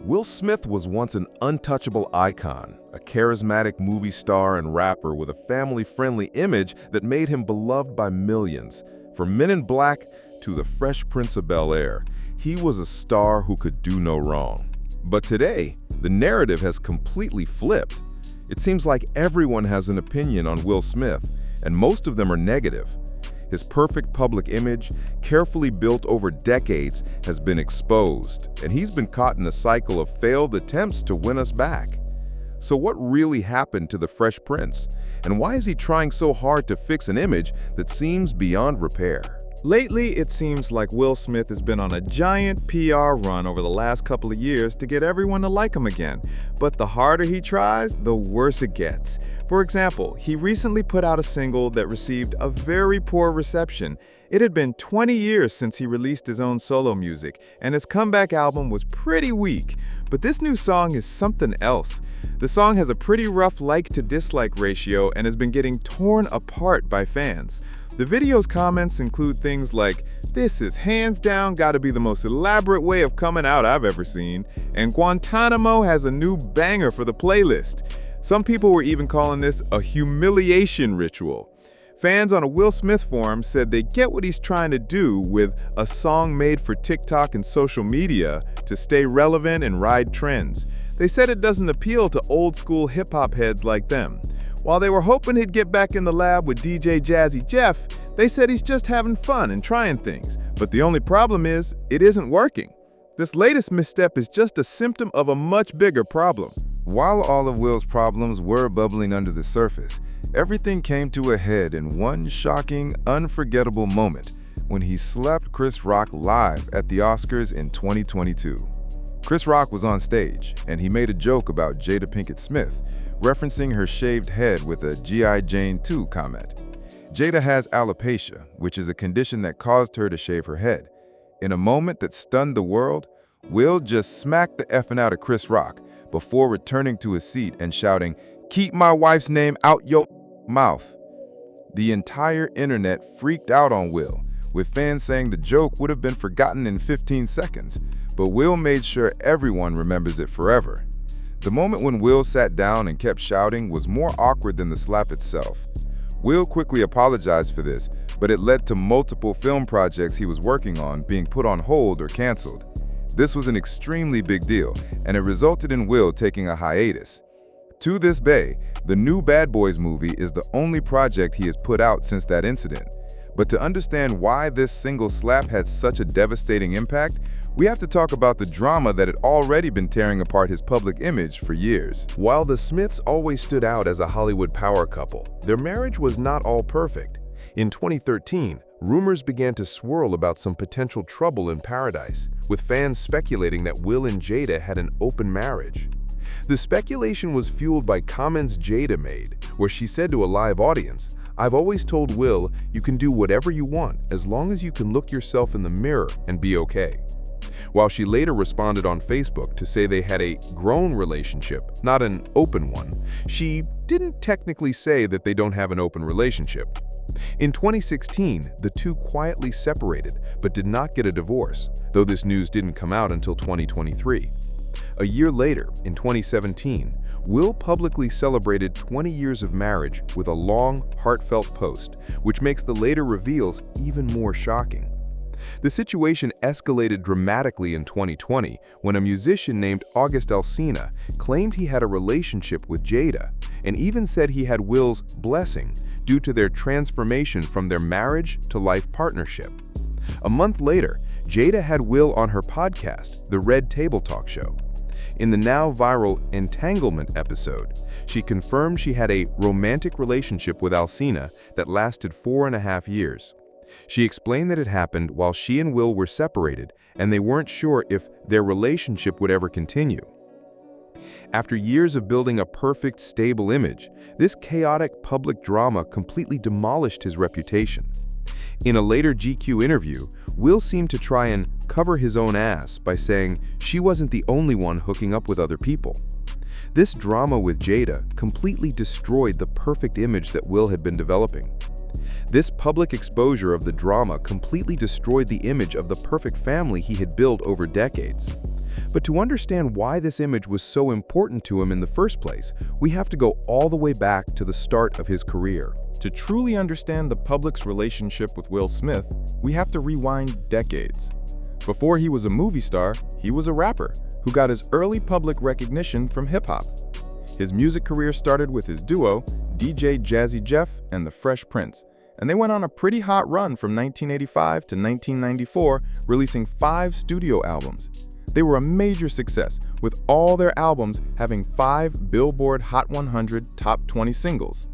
Will Smith was once an untouchable icon, a charismatic movie star and rapper with a family-friendly image that made him beloved by millions. From Men in Black to The Fresh Prince of Bel-Air, he was a star who could do no wrong. But today, the narrative has completely flipped. It seems like everyone has an opinion on Will Smith, and most of them are negative. His perfect public image, carefully built over decades, has been exposed, and he's been caught in a cycle of failed attempts to win us back. So what really happened to the Fresh Prince? And why is he trying so hard to fix an image that seems beyond repair? Lately, it seems like Will Smith has been on a giant PR run over the last couple of years to get everyone to like him again. But the harder he tries, the worse it gets. For example, he recently put out a single that received a very poor reception. It had been 20 years since he released his own solo music, and his comeback album was pretty weak. But this new song is something else. The song has a pretty rough like-to-dislike ratio and has been getting torn apart by fans. The video's comments include things like, "This is hands down gotta be the most elaborate way of coming out I've ever seen," and "Guantanamo has a new banger for the playlist." Some people were even calling this a humiliation ritual. Fans on a Will Smith forum said they get what he's trying to do with a song made for TikTok and social media to stay relevant and ride trends. They said it doesn't appeal to old-school hip-hop heads like them. While they were hoping he'd get back in the lab with DJ Jazzy Jeff, they said he's just having fun and trying things. But the only problem is, it isn't working. This latest misstep is just a symptom of a much bigger problem. While all of Will's problems were bubbling under the surface, everything came to a head in one shocking, unforgettable moment when he slapped Chris Rock live at the Oscars in 2022. Chris Rock was on stage, and he made a joke about Jada Pinkett Smith, referencing her shaved head with a G.I. Jane 2 comment. Jada has alopecia, which is a condition that caused her to shave her head. In a moment that stunned the world, Will just smacked the effing out of Chris Rock before returning to his seat and shouting, "Keep my wife's name out your mouth." The entire internet freaked out on Will, with fans saying the joke would have been forgotten in 15 seconds, but Will made sure everyone remembers it forever. The moment when Will sat down and kept shouting was more awkward than the slap itself. Will quickly apologized for this, but it led to multiple film projects he was working on being put on hold or canceled. This was an extremely big deal, and it resulted in Will taking a hiatus. To this day, the new Bad Boys movie is the only project he has put out since that incident. But to understand why this single slap had such a devastating impact, we have to talk about the drama that had already been tearing apart his public image for years. While the Smiths always stood out as a Hollywood power couple, their marriage was not all perfect. In 2013, rumors began to swirl about some potential trouble in paradise, with fans speculating that Will and Jada had an open marriage. The speculation was fueled by comments Jada made, where she said to a live audience, "I've always told Will you can do whatever you want as long as you can look yourself in the mirror and be okay." While she later responded on Facebook to say they had a grown relationship, not an open one, she didn't technically say that they don't have an open relationship. In 2016, the two quietly separated but did not get a divorce, though this news didn't come out until 2023. A year later, in 2017, Will publicly celebrated 20 years of marriage with a long, heartfelt post, which makes the later reveals even more shocking. The situation escalated dramatically in 2020 when a musician named August Alsina claimed he had a relationship with Jada and even said he had Will's blessing due to their transformation from their marriage to life partnership. A month later, Jada had Will on her podcast, The Red Table Talk Show. In the now viral Entanglement episode, she confirmed she had a romantic relationship with Alsina that lasted 4.5 years. She explained that it happened while she and Will were separated and they weren't sure if their relationship would ever continue. After years of building a perfect, stable image, this chaotic public drama completely demolished his reputation. In a later GQ interview, Will seemed to try and cover his own ass by saying she wasn't the only one hooking up with other people. This drama with Jada completely destroyed the perfect image that Will had been developing. This public exposure of the drama completely destroyed the image of the perfect family he had built over decades. But to understand why this image was so important to him in the first place, we have to go all the way back to the start of his career. To truly understand the public's relationship with Will Smith, we have to rewind decades. Before he was a movie star, he was a rapper who got his early public recognition from hip-hop. His music career started with his duo, DJ Jazzy Jeff and the Fresh Prince, and they went on a pretty hot run from 1985 to 1994, releasing 5 studio albums. They were a major success, with all their albums having 5 Billboard Hot 100 Top 20 singles.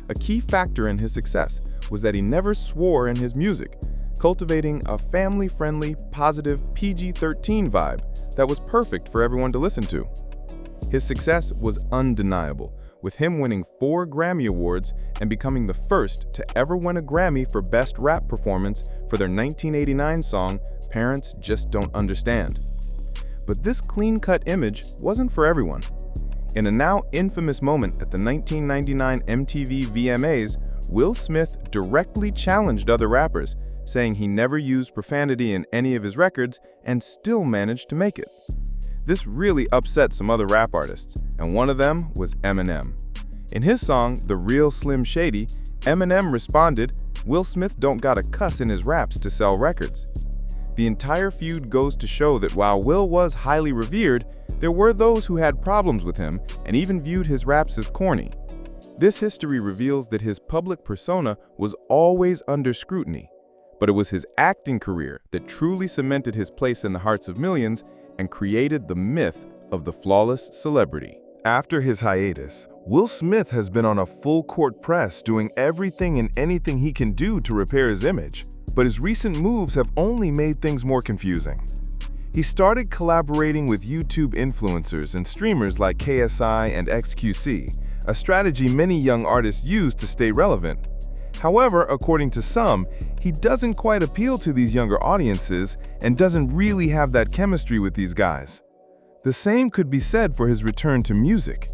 A key factor in his success was that he never swore in his music, cultivating a family-friendly, positive PG-13 vibe that was perfect for everyone to listen to. His success was undeniable, with him winning 4 Grammy Awards and becoming the first to ever win a Grammy for Best Rap Performance for their 1989 song, Parents Just Don't Understand. But this clean-cut image wasn't for everyone. In a now infamous moment at the 1999 MTV VMAs, Will Smith directly challenged other rappers, saying he never used profanity in any of his records and still managed to make it. This really upset some other rap artists, and one of them was Eminem. In his song, The Real Slim Shady, Eminem responded, "Will Smith don't gotta cuss in his raps to sell records." The entire feud goes to show that while Will was highly revered, there were those who had problems with him and even viewed his raps as corny. This history reveals that his public persona was always under scrutiny, but it was his acting career that truly cemented his place in the hearts of millions and created the myth of the flawless celebrity. After his hiatus, Will Smith has been on a full-court press doing everything and anything he can do to repair his image, but his recent moves have only made things more confusing. He started collaborating with YouTube influencers and streamers like KSI and XQC, a strategy many young artists use to stay relevant. However, according to some, he doesn't quite appeal to these younger audiences and doesn't really have that chemistry with these guys. The same could be said for his return to music.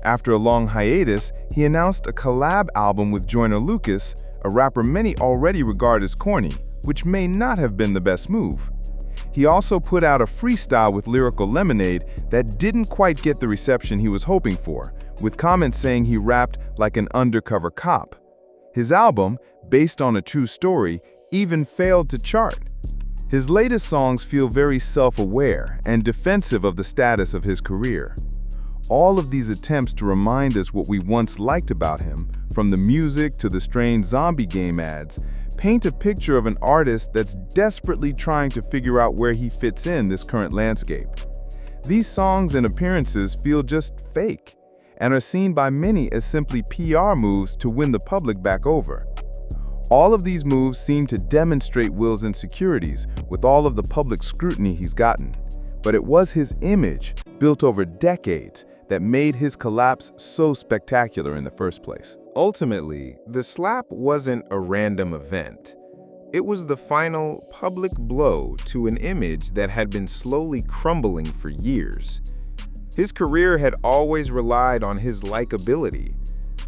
After a long hiatus, he announced a collab album with Joyner Lucas, a rapper many already regard as corny, which may not have been the best move. He also put out a freestyle with Lyrical Lemonade that didn't quite get the reception he was hoping for, with comments saying he rapped like an undercover cop. His album, based on a true story, even failed to chart. His latest songs feel very self-aware and defensive of the status of his career. All of these attempts to remind us what we once liked about him, from the music to the strange zombie game ads, paint a picture of an artist that's desperately trying to figure out where he fits in this current landscape. These songs and appearances feel just fake, and are seen by many as simply PR moves to win the public back over. All of these moves seem to demonstrate Will's insecurities with all of the public scrutiny he's gotten. But it was his image, built over decades, that made his collapse so spectacular in the first place. Ultimately, the slap wasn't a random event. It was the final public blow to an image that had been slowly crumbling for years. His career had always relied on his likability,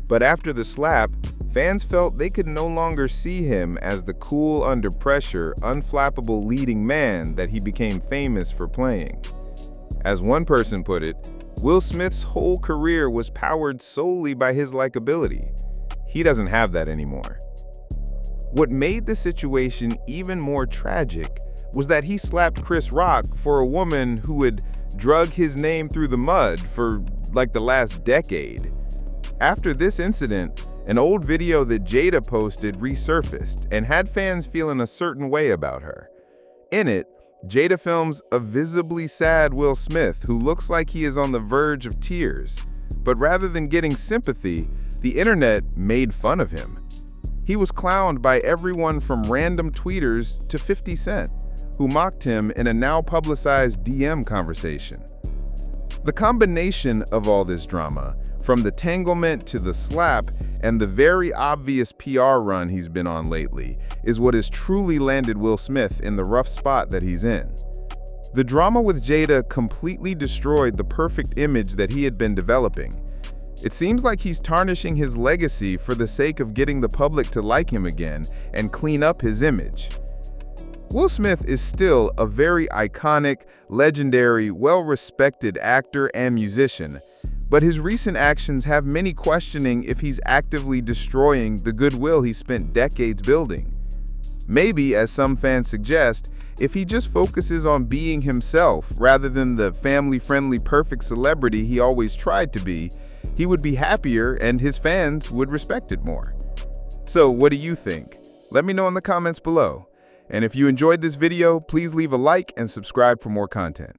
but after the slap, fans felt they could no longer see him as the cool, under pressure, unflappable leading man that he became famous for playing. As one person put it, Will Smith's whole career was powered solely by his likability. He doesn't have that anymore. What made the situation even more tragic was that he slapped Chris Rock for a woman who had drug his name through the mud for like the last decade. After this incident, an old video that Jada posted resurfaced and had fans feeling a certain way about her. In it, Jada films a visibly sad Will Smith who looks like he is on the verge of tears. But rather than getting sympathy, the internet made fun of him. He was clowned by everyone from random tweeters to 50 Cent, who mocked him in a now publicized DM conversation. The combination of all this drama, from the entanglement to the slap and the very obvious PR run he's been on lately, is what has truly landed Will Smith in the rough spot that he's in. The drama with Jada completely destroyed the perfect image that he had been developing. It seems like he's tarnishing his legacy for the sake of getting the public to like him again and clean up his image. Will Smith is still a very iconic, legendary, well-respected actor and musician, but his recent actions have many questioning if he's actively destroying the goodwill he spent decades building. Maybe, as some fans suggest, if he just focuses on being himself rather than the family-friendly perfect celebrity he always tried to be, he would be happier and his fans would respect it more. So, what do you think? Let me know in the comments below. And if you enjoyed this video, please leave a like and subscribe for more content.